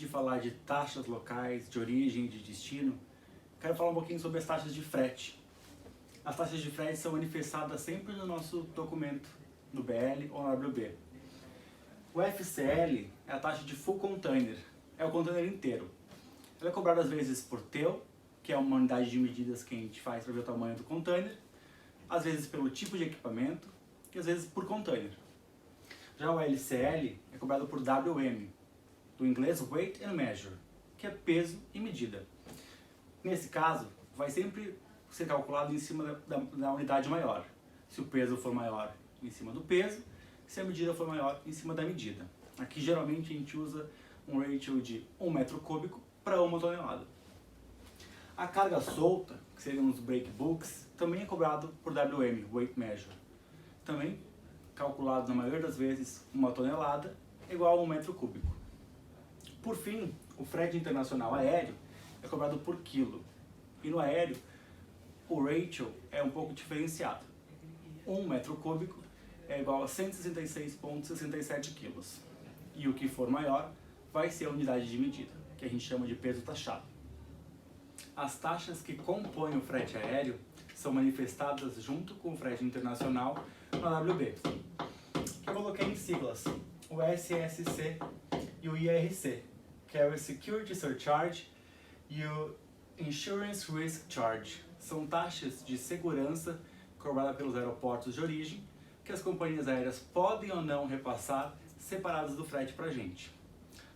de falar de taxas locais, de origem e de destino, quero falar um pouquinho sobre as taxas de frete. As taxas de frete são manifestadas sempre no nosso documento, no BL ou no WB. O FCL é a taxa de full container, é o container inteiro. Ela é cobrada às vezes por TEU, que é uma unidade de medidas que a gente faz para ver o tamanho do container, às vezes pelo tipo de equipamento e às vezes por container. Já o LCL é cobrado por WM, do inglês Weight and Measure, que é peso e medida. Nesse caso, vai sempre ser calculado em cima da unidade maior. Se o peso for maior, em cima do peso, se a medida for maior, em cima da medida. Aqui geralmente a gente usa um ratio de 1 metro cúbico para 1 tonelada. A carga solta, que seriam os breakbulks, também é cobrado por WM, Weight Measure. Também calculado na maioria das vezes 1 tonelada igual a 1 metro cúbico. Por fim, o frete internacional aéreo é cobrado por quilo. E no aéreo, o ratio é um pouco diferenciado. 1 metro cúbico é igual a 166,67 quilos. E o que for maior vai ser a unidade de medida, que a gente chama de peso taxado. As taxas que compõem o frete aéreo são manifestadas junto com o frete internacional no AWB, que eu coloquei em siglas, o SSC e o IRC, que é o Security Surcharge e o Insurance Risk Charge. São taxas de segurança cobradas pelos aeroportos de origem, que as companhias aéreas podem ou não repassar separadas do frete para a gente.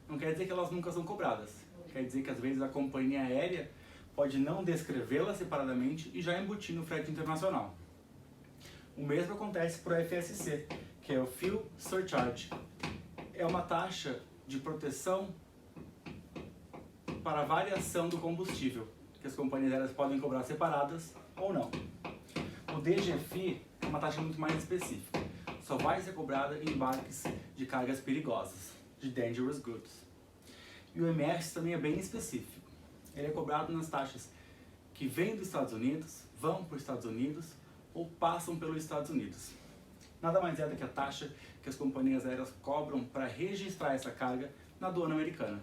Não quer dizer que elas nunca são cobradas, quer dizer que às vezes a companhia aérea pode não descrevê-las separadamente e já embutir no frete internacional. O mesmo acontece para o FSC, que é o Fuel Surcharge. É uma taxa de proteção para a variação do combustível, que as companhias aéreas podem cobrar separadas ou não. O DGFI é uma taxa muito mais específica. Só vai ser cobrada em embarques de cargas perigosas, de dangerous goods. E o MS também é bem específico. Ele é cobrado nas taxas que vêm dos Estados Unidos, vão para os Estados Unidos ou passam pelos Estados Unidos. Nada mais é do que a taxa que as companhias aéreas cobram para registrar essa carga na aduana americana.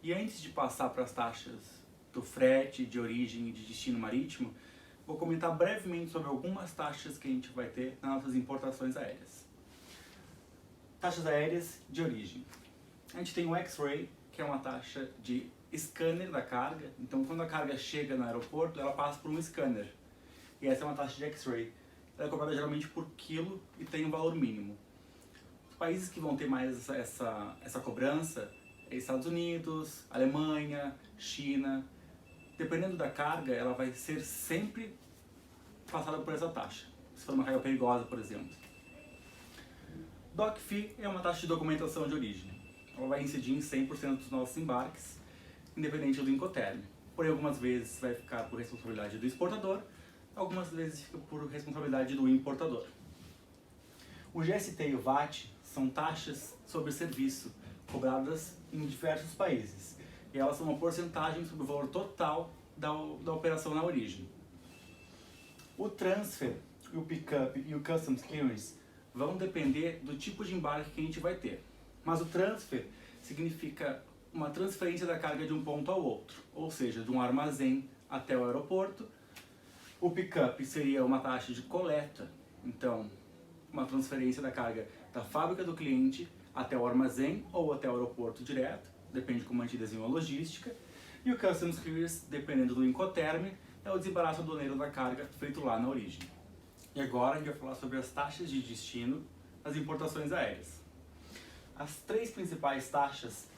E antes de passar para as taxas do frete, de origem e de destino marítimo, vou comentar brevemente sobre algumas taxas que a gente vai ter nas nossas importações aéreas. Taxas aéreas de origem. A gente tem o X-Ray, que é uma taxa de scanner da carga. Então, quando a carga chega no aeroporto, ela passa por um scanner. E essa é uma taxa de X-Ray. Ela é cobrada geralmente por quilo e tem um valor mínimo. Os países que vão ter mais essa cobrança é Estados Unidos, Alemanha, China. Dependendo da carga, ela vai ser sempre passada por essa taxa. Se for uma carga perigosa, por exemplo. Dock Fee é uma taxa de documentação de origem. Ela vai incidir em 100% dos nossos embarques, independente do Incoterm. Porém, algumas vezes vai ficar por responsabilidade do exportador, algumas vezes fica por responsabilidade do importador. O GST e o VAT são taxas sobre serviço, cobradas em diversos países. E elas são uma porcentagem sobre o valor total da operação na origem. O transfer, o pickup e o customs clearance vão depender do tipo de embarque que a gente vai ter. Mas o transfer significa uma transferência da carga de um ponto ao outro, ou seja, de um armazém até o aeroporto. O pickup seria uma taxa de coleta, então uma transferência da carga da fábrica do cliente até o armazém ou até o aeroporto direto, depende de como a gente desenhou a logística. E o customs clearance, dependendo do Incoterm, é o desembaraço aduaneiro da carga feito lá na origem. E agora a gente vai falar sobre as taxas de destino das importações aéreas. As três principais taxas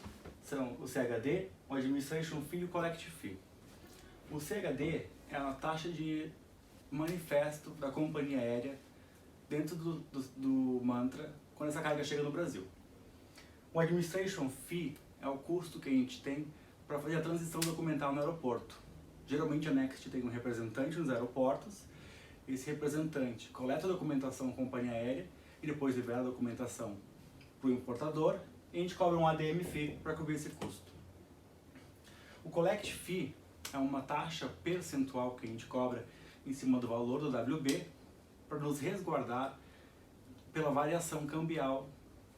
são o CHD, o Administration Fee e o Collect Fee. O CHD é uma taxa de manifesto da companhia aérea dentro do mantra quando essa carga chega no Brasil. O Administration Fee é o custo que a gente tem para fazer a transição documental no aeroporto. Geralmente a Next tem um representante nos aeroportos. Esse representante coleta a documentação da companhia aérea e depois libera a documentação para o importador e a gente cobra um ADM Fee para cobrir esse custo. O Collect Fee é uma taxa percentual que a gente cobra em cima do valor do WB para nos resguardar pela variação cambial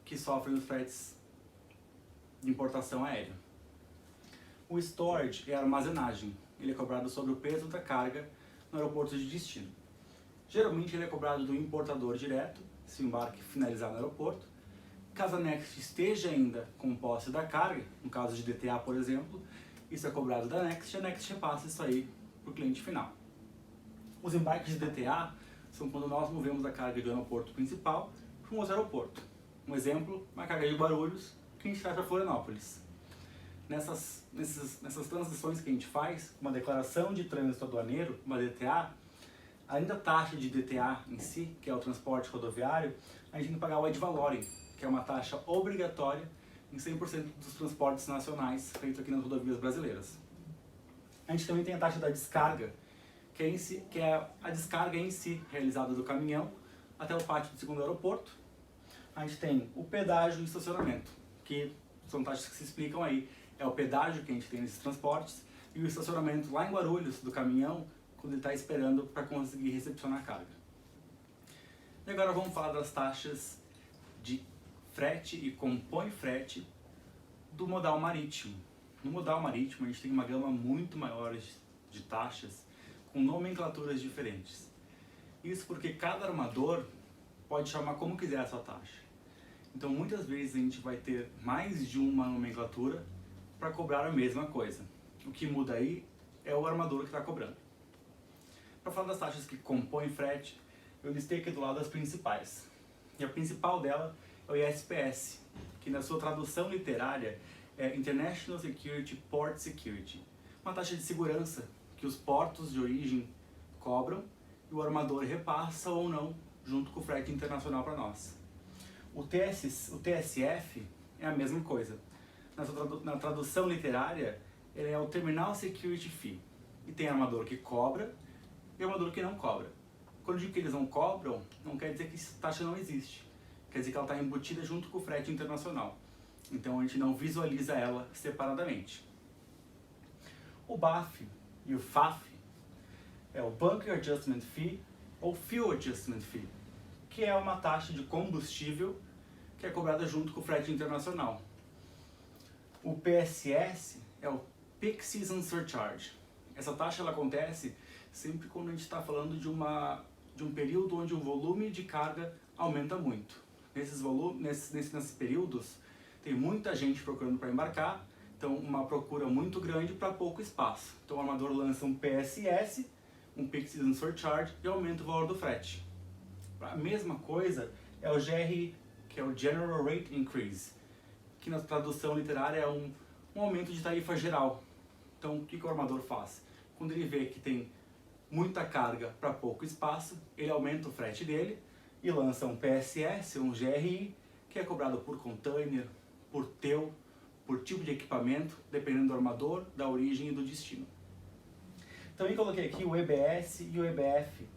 que sofrem os fretes de importação aérea. O storage é a armazenagem. Ele é cobrado sobre o peso da carga no aeroporto de destino. Geralmente ele é cobrado do importador direto, se o embarque finalizar no aeroporto. Caso a Next esteja ainda com posse da carga, no caso de DTA, por exemplo, isso é cobrado da Next e a Next repassa isso aí para o cliente final. Os embarques de DTA são quando nós movemos a carga do aeroporto principal para um outro aeroporto. Um exemplo, uma carga de Guarulhos que a gente traz para Florianópolis. Nessas transações que a gente faz, uma declaração de trânsito aduaneiro, uma DTA, além da taxa de DTA em si, que é o transporte rodoviário, a gente tem que pagar o ad valorem, que é uma taxa obrigatória em 100% dos transportes nacionais feitos aqui nas rodovias brasileiras. A gente também tem a taxa da descarga, que é a descarga em si realizada do caminhão até o pátio do segundo aeroporto. A gente tem o pedágio e o estacionamento, que são taxas que se explicam aí. É o pedágio que a gente tem nesses transportes e o estacionamento lá em Guarulhos do caminhão, quando ele está esperando para conseguir recepcionar a carga. E agora vamos falar das taxas de frete e compõe frete do modal marítimo. No modal marítimo a gente tem uma gama muito maior de taxas com nomenclaturas diferentes. Isso porque cada armador pode chamar como quiser essa taxa. Então muitas vezes a gente vai ter mais de uma nomenclatura para cobrar a mesma coisa. O que muda aí é o armador que está cobrando. Para falar das taxas que compõem frete, eu listei aqui do lado as principais. E a principal dela é o ISPS, que na sua tradução literária é International Security Port Security, uma taxa de segurança que os portos de origem cobram e o armador repassa ou não junto com o frete internacional para nós. O TSF é a mesma coisa. Na tradução literária, ele é o Terminal Security Fee. E tem armador que cobra e armador que não cobra. Quando eu digo que eles não cobram, não quer dizer que essa taxa não existe. Quer dizer que ela está embutida junto com o frete internacional. Então a gente não visualiza ela separadamente. O BAF e o FAF é o Bunker Adjustment Fee ou Fuel Adjustment Fee, que é uma taxa de combustível que é cobrada junto com o frete internacional. O PSS é o Peak Season Surcharge. Essa taxa ela acontece sempre quando a gente está falando de um período onde o volume de carga aumenta muito. Nesses períodos tem muita gente procurando para embarcar, então uma procura muito grande para pouco espaço. Então o armador lança um PSS, um Peak Season Surcharge, e aumenta o valor do frete. A mesma coisa é o GRI, que é o General Rate Increase, que na tradução literária é um aumento de tarifa geral. Então o que o armador faz? Quando ele vê que tem muita carga para pouco espaço, ele aumenta o frete dele e lança um PSS, um GRI, que é cobrado por container, por TEU, por tipo de equipamento, dependendo do armador, da origem e do destino. Também coloquei aqui o EBS e o EBF,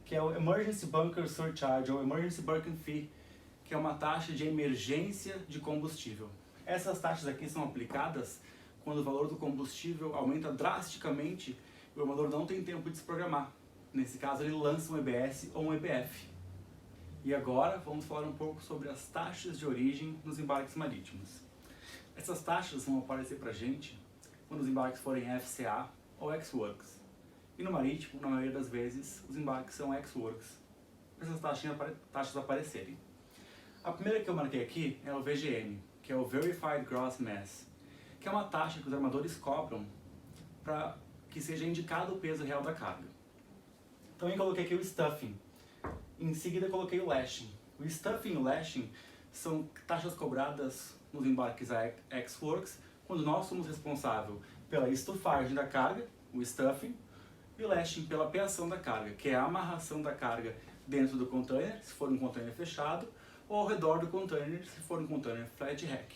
que é o Emergency Bunker Surcharge ou Emergency Bunker Fee, que é uma taxa de emergência de combustível. Essas taxas aqui são aplicadas quando o valor do combustível aumenta drasticamente e o armador não tem tempo de se programar. Nesse caso ele lança um EBS ou um EBF. E agora vamos falar um pouco sobre as taxas de origem nos embarques marítimos. Essas taxas vão aparecer para a gente quando os embarques forem FCA ou Ex-Works. E no marítimo, na maioria das vezes, os embarques são Ex-Works. Essas taxas aparecerem. A primeira que eu marquei aqui é o VGM, que é o Verified Gross Mass, que é uma taxa que os armadores cobram para que seja indicado o peso real da carga. Também coloquei aqui o Stuffing. Em seguida coloquei o Lashing. O Stuffing e o Lashing são taxas cobradas nos embarques Ex-Works quando nós somos responsáveis pela estufagem da carga, o Stuffing, e o Lashing pela peação da carga, que é a amarração da carga dentro do container, se for um container fechado, ou ao redor do container, se for um container flat rack.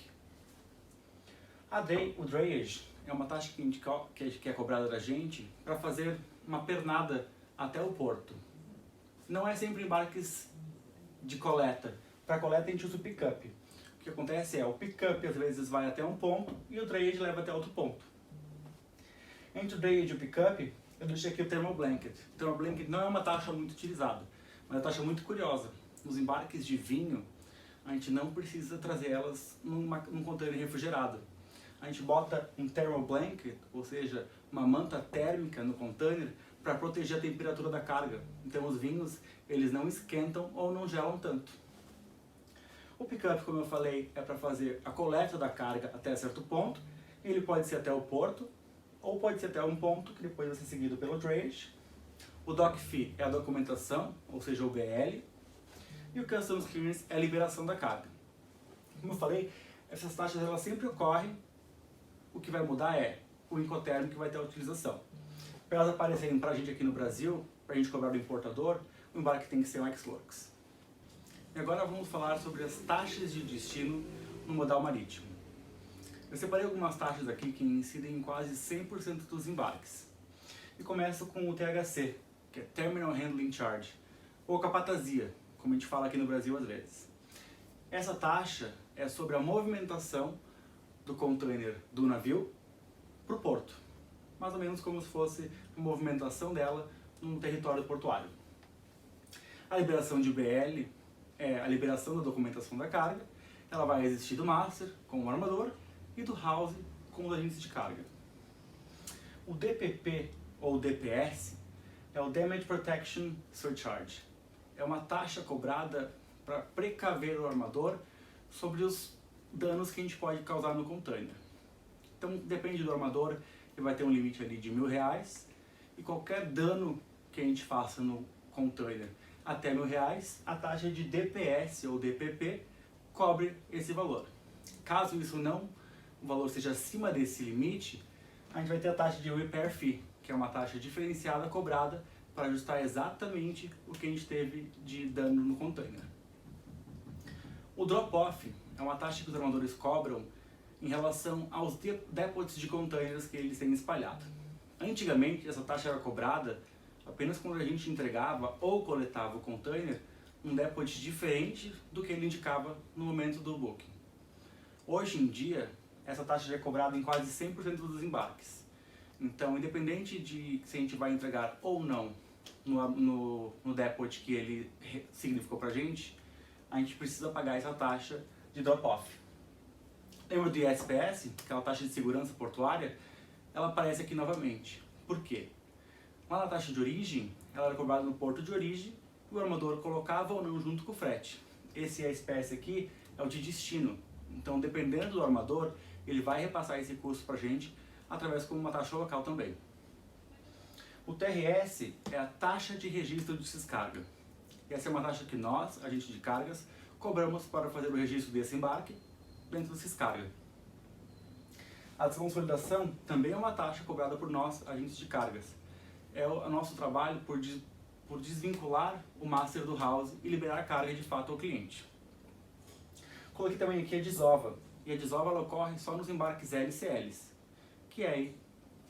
O drayage é uma taxa que é cobrada da gente para fazer uma pernada até o porto. Não é sempre embarques de coleta. Para coleta a gente usa o pick-up. O que acontece é, o pick-up às vezes vai até um ponto e o drayage leva até outro ponto. Entre o drayage e o pick-up, eu deixei aqui o thermal blanket. O thermal blanket não é uma taxa muito utilizada, mas é uma taxa muito curiosa. Nos embarques de vinho, a gente não precisa trazer elas num container refrigerado. A gente bota um thermal blanket, ou seja, uma manta térmica no container para proteger a temperatura da carga. Então os vinhos, eles não esquentam ou não gelam tanto. O pickup, como eu falei, é para fazer a coleta da carga até certo ponto. Ele pode ser até o porto, ou pode ser até um ponto que depois vai ser seguido pelo drayage. O dock fee é a documentação, ou seja, o BL. E o customs clearance é a liberação da carga. Como eu falei, essas taxas elas sempre ocorrem. O que vai mudar é o Incoterm que vai ter a utilização. Para elas aparecerem para a gente aqui no Brasil, para a gente cobrar do importador, o embarque tem que ser um ex-works. E agora vamos falar sobre as taxas de destino no modal marítimo. Eu separei algumas taxas aqui que incidem em quase 100% dos embarques. E começo com o THC, que é Terminal Handling Charge, ou capatazia, como a gente fala aqui no Brasil às vezes. Essa taxa é sobre a movimentação do container do navio para o porto. Mais ou menos como se fosse a movimentação dela no território portuário. A liberação de BL é a liberação da documentação da carga. Ela vai existir do master com o armador e do house com os agentes de carga. O DPP ou DPS é o Damage Protection Surcharge. É uma taxa cobrada para precaver o armador sobre os danos que a gente pode causar no container. Então depende do armador, ele vai ter um limite ali de R$1.000 e qualquer dano que a gente faça no container até R$1.000, a taxa de DPS ou DPP cobre esse valor. Caso isso não, o valor seja acima desse limite, a gente vai ter a taxa de Repair Fee, que é uma taxa diferenciada cobrada para ajustar exatamente o que a gente teve de dano no container. O drop-off é uma taxa que os armadores cobram em relação aos depots de containers que eles têm espalhado. Antigamente, essa taxa era cobrada apenas quando a gente entregava ou coletava o container um depot diferente do que ele indicava no momento do booking. Hoje em dia, essa taxa já é cobrada em quase 100% dos embarques. Então, independente de se a gente vai entregar ou não no depot que ele significou pra gente, a gente precisa pagar essa taxa de drop-off. Lembra do ISPS, aquela taxa de segurança portuária? Ela aparece aqui novamente. Por quê? Lá na taxa de origem, ela era cobrada no porto de origem e o armador colocava ou não junto com o frete. Esse ISPS aqui é o de destino. Então, dependendo do armador, ele vai repassar esse custo pra gente através de uma taxa local também. O TRS é a taxa de registro de descarga. Essa é uma taxa que nós, agentes de cargas, cobramos para fazer o registro desse embarque dentro do Ciscarga. A desconsolidação também é uma taxa cobrada por nós, agentes de cargas. É o nosso trabalho por desvincular o master do house e liberar a carga de fato ao cliente. Coloquei também aqui a desova. E a desova ela ocorre só nos embarques LCLs, que é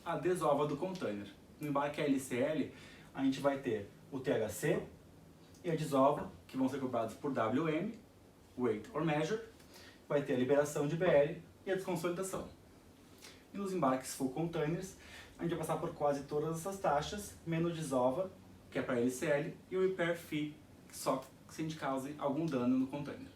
a desova do container. No embarque LCL, a gente vai ter o THC e a desova, que vão ser cobrados por WM, Weight or Measure, vai ter a liberação de BL e a desconsolidação. E nos embarques full containers, a gente vai passar por quase todas essas taxas, menos desova, que é para LCL, e o Repair Fee, só se a gente cause algum dano no container.